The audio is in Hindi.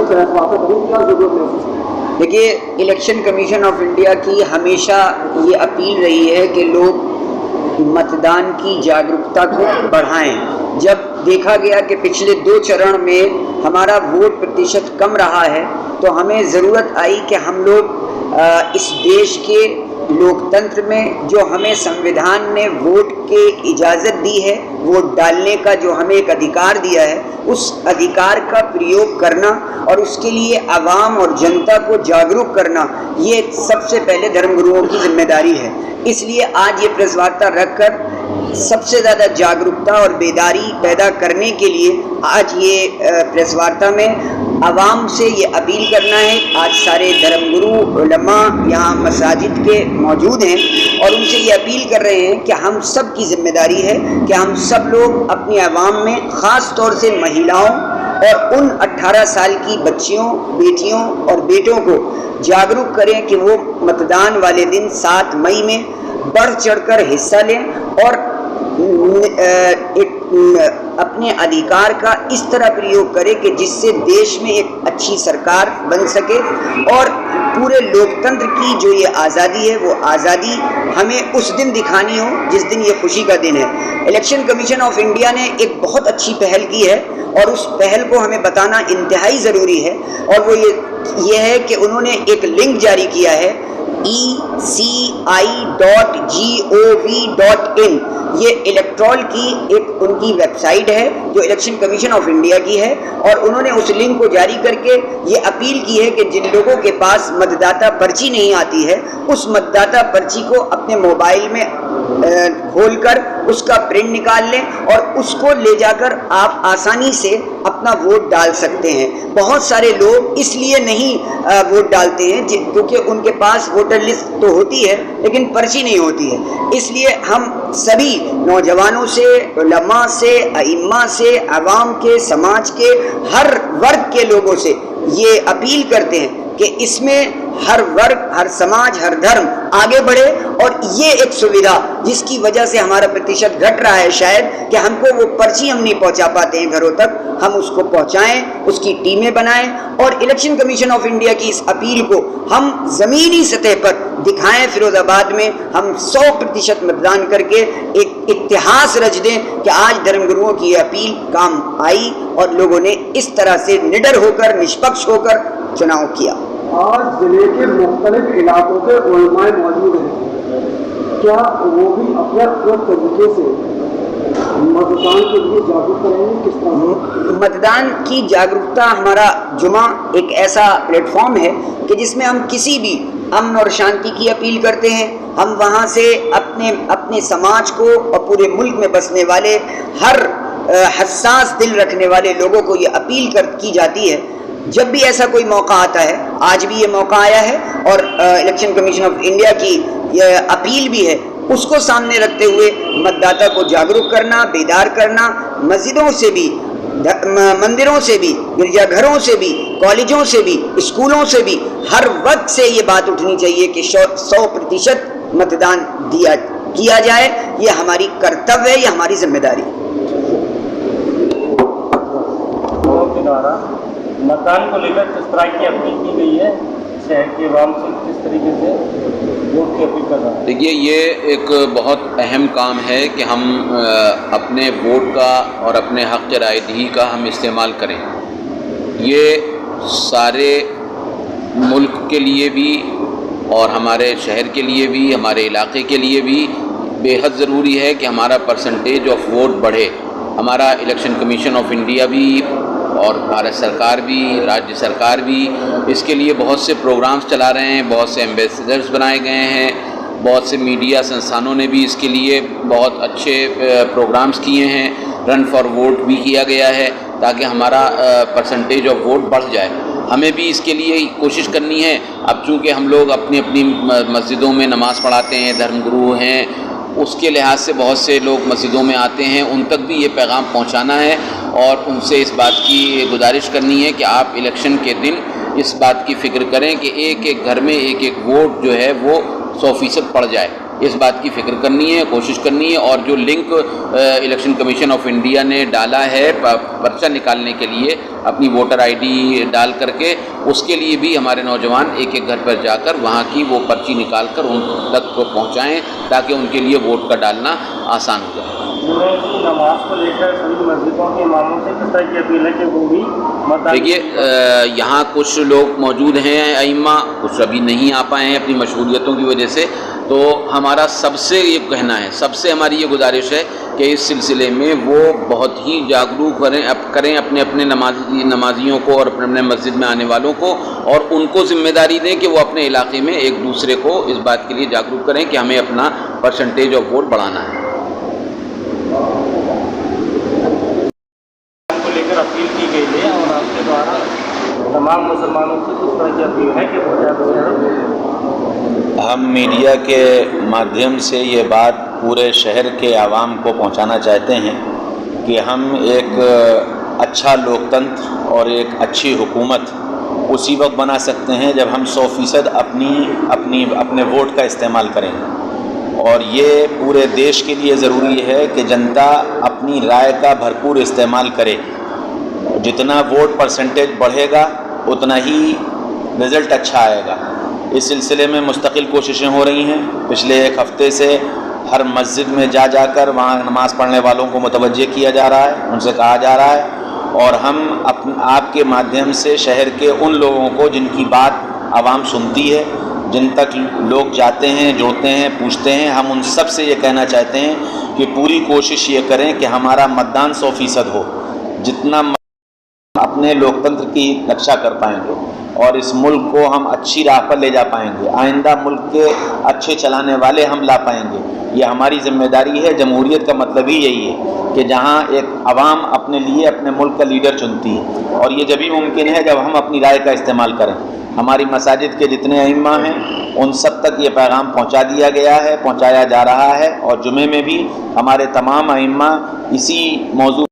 फैसला करें, क्या जरूरत महसूस? देखिए, इलेक्शन कमीशन ऑफ इंडिया की हमेशा ये अपील रही है कि लोग मतदान की जागरूकता को बढ़ाएं। जब देखा गया कि पिछले 2 चरण में हमारा वोट प्रतिशत कम रहा है, तो हमें ज़रूरत आई कि हम लोग इस देश के लोकतंत्र में जो हमें संविधान ने वोट के इजाज़त दी है, वोट डालने का जो हमें एक अधिकार दिया है, उस अधिकार का प्रयोग करना और उसके लिए आवाम और जनता को जागरूक करना, ये सबसे पहले धर्मगुरुओं की जिम्मेदारी है। इसलिए आज ये प्रेस वार्ता रखकर सबसे ज़्यादा जागरूकता और बेदारी पैदा करने के लिए आज ये प्रेस वार्ता में आवाम से ये अपील करना है। आज सारे धर्मगुरु उलमा यहाँ मसाजिद के मौजूद हैं और उनसे ये अपील कर रहे हैं कि हम सब की जिम्मेदारी है कि हम सब लोग अपनी आवाम में ख़ास तौर से महिलाओं और उन 18 साल की बच्चियों, बेटियों और बेटों को जागरूक करें कि वो मतदान वाले दिन 7 मई में बढ़ चढ़कर हिस्सा लें और अपने अधिकार का इस तरह प्रयोग करे कि जिससे देश में एक अच्छी सरकार बन सके और पूरे लोकतंत्र की जो ये आज़ादी है, वो आज़ादी हमें उस दिन दिखानी हो जिस दिन ये खुशी का दिन है। इलेक्शन कमीशन ऑफ इंडिया ने एक बहुत अच्छी पहल की है और उस पहल को हमें बताना इंतहाई ज़रूरी है, और वो ये है कि उन्होंने एक लिंक जारी किया है eci.gov.in। ये इलेक्ट्रॉल की एक उनकी वेबसाइट है जो इलेक्शन कमीशन ऑफ इंडिया की है, और उन्होंने उस लिंक को जारी करके ये अपील की है कि जिन लोगों के पास मतदाता पर्ची नहीं आती है, उस मतदाता पर्ची को अपने मोबाइल में खोलकर उसका प्रिंट निकाल लें और उसको ले जाकर आप आसानी से अपना वोट डाल सकते हैं। बहुत सारे लोग इसलिए नहीं वोट डालते हैं क्योंकि उनके पास वोटर लिस्ट तो होती है लेकिन पर्ची नहीं होती है। इसलिए हम सभी नौजवानों से, उलमा से, अइम्मा से, आवाम के, समाज के हर वर्ग के लोगों से ये अपील करते हैं कि इसमें हर वर्ग, हर समाज, हर धर्म आगे बढ़े, और ये एक सुविधा जिसकी वजह से हमारा प्रतिशत घट रहा है शायद, कि हमको वो पर्ची हम नहीं पहुंचा पाते हैं घरों तक, हम उसको पहुंचाएं, उसकी टीमें बनाएं और इलेक्शन कमीशन ऑफ इंडिया की इस अपील को हम ज़मीनी सतह पर दिखाएं। फिरोजाबाद में हम 100% मतदान करके एक इतिहास रच दें कि आज धर्मगुरुओं की अपील काम आई और लोगों ने इस तरह से निडर होकर, निष्पक्ष होकर चुनाव किया। आज जिले के मुख्तलिफ इलाकों के उलमाए मौजूद हैं, क्या वो भी अपने अपने तरीके से मतदान के लिए जागरूक करेंगे? किस तरह मतदान की जागरूकता, हमारा जुमा एक ऐसा प्लेटफॉर्म है कि जिसमें हम किसी भी अमन और शांति की अपील करते हैं। हम वहाँ से अपने समाज को और पूरे मुल्क में बसने वाले हर हसास दिल रखने वाले लोगों को ये अपील की जाती है। जब भी ऐसा कोई मौका आता है, आज भी ये मौका आया है और इलेक्शन कमीशन ऑफ इंडिया की ये अपील भी है, उसको सामने रखते हुए मतदाता को जागरूक करना, बेदार करना, मस्जिदों से भी, मंदिरों से भी, गिरजाघरों से भी, कॉलेजों से भी, स्कूलों से भी हर वक्त से ये बात उठनी चाहिए कि 100% मतदान किया जाए। ये हमारी कर्तव्य है, ये हमारी जिम्मेदारी है। मतदान को लेकर किस तरह की अपील की गई है, शहर के आवाम से किस तरीके से वोट की अपील कर रहा है? देखिए, ये एक बहुत अहम काम है कि हम अपने वोट का और अपने हक़ रायदही का हम इस्तेमाल करें। ये सारे मुल्क के लिए भी और हमारे शहर के लिए भी, हमारे इलाके के लिए भी बेहद ज़रूरी है कि हमारा परसेंटेज ऑफ वोट बढ़े। हमारा इलेक्शन कमीशन ऑफ इंडिया भी और भारत सरकार भी, राज्य सरकार भी इसके लिए बहुत से प्रोग्राम्स चला रहे हैं, बहुत से एम्बेसडर्स बनाए गए हैं, बहुत से मीडिया संस्थानों ने भी इसके लिए बहुत अच्छे प्रोग्राम्स किए हैं। रन फॉर वोट भी किया गया है ताकि हमारा परसेंटेज ऑफ वोट बढ़ जाए। हमें भी इसके लिए कोशिश करनी है। अब चूँकि हम लोग अपनी अपनी मस्जिदों में नमाज़ पढ़ाते हैं, धर्मगुरु हैं, उसके लिहाज से बहुत से लोग मस्जिदों में आते हैं, उन तक भी ये पैगाम पहुंचाना है और उनसे इस बात की गुजारिश करनी है कि आप इलेक्शन के दिन इस बात की फ़िक्र करें कि एक एक घर में एक एक वोट जो है वो 100% पड़ जाए। इस बात की फ़िक्र करनी है, कोशिश करनी है। और जो link election commission of India ने डाला है पर्चा निकालने के लिए अपनी वोटर आईडी डाल करके, उसके लिए भी हमारे नौजवान एक एक घर पर जाकर वहाँ की वो पर्ची निकाल कर उन तक पहुँचाएँ, ताकि उनके लिए वोट का डालना आसान हो जाए। जुमे की नमाज को लेकर सभी मस्जिदों के इमामों से किस तरह की अपील है कि वो भी मतदान? देखिए, यहाँ कुछ लोग मौजूद हैं अइम्मा, कुछ अभी नहीं आ पाए हैं अपनी मशगूलियतों की वजह से। तो हमारा सबसे ये कहना है, सबसे हमारी ये गुजारिश है कि इस सिलसिले में वो बहुत ही जागरूक करें अपने अपने नमाजियों को और अपने अपने मस्जिद में आने वालों को, और उनको जिम्मेदारी दें कि वो अपने इलाके में एक दूसरे को इस बात के लिए जागरूक करें कि हमें अपना परसेंटेज ऑफ वोट बढ़ाना है। को लेकर अपील की गई है और आपके द्वारा तमाम मुसलमानों से किस तरह की अपील है कि वो ज़्यादा से ज़्यादा? हम मीडिया के माध्यम से ये बात पूरे शहर के आवाम को पहुंचाना चाहते हैं कि हम एक अच्छा लोकतंत्र और एक अच्छी हुकूमत उसी वक्त बना सकते हैं जब हम 100% अपने वोट का इस्तेमाल करेंगे। और ये पूरे देश के लिए ज़रूरी है कि जनता अपनी राय का भरपूर इस्तेमाल करे। जितना वोट परसेंटेज बढ़ेगा उतना ही रिज़ल्ट अच्छा आएगा। इस सिलसिले में मुस्तकिल कोशिशें हो रही हैं। पिछले एक हफ़्ते से हर मस्जिद में जाकर वहाँ नमाज़ पढ़ने वालों को मुतवज्जे किया जा रहा है, उनसे कहा जा रहा है, और हम आपके माध्यम से शहर के उन लोगों को जिनकी बात आवाम सुनती है, जिन तक लोग जाते हैं, जुड़ते हैं, पूछते हैं, हम उन सब से ये कहना चाहते हैं कि पूरी कोशिश ये करें कि हमारा मतदान 100% हो। जितना अपने लोकतंत्र की रक्षा कर पाएंगे और इस मुल्क को हम अच्छी राह पर ले जा पाएंगे, आइंदा मुल्क के अच्छे चलाने वाले हम ला पाएंगे। ये हमारी जिम्मेदारी है। जमहूरियत का मतलब ही यही है कि जहाँ एक आवाम अपने लिए अपने मुल्क का लीडर चुनती है, और ये जब भी मुमकिन है जब हम अपनी राय का इस्तेमाल करें। हमारी मसाजिद के जितने अइम्मा हैं उन सब तक ये पैगाम पहुँचा दिया गया है, पहुँचाया जा रहा है, और जुमे में भी हमारे तमाम अइम्मा इसी मौजू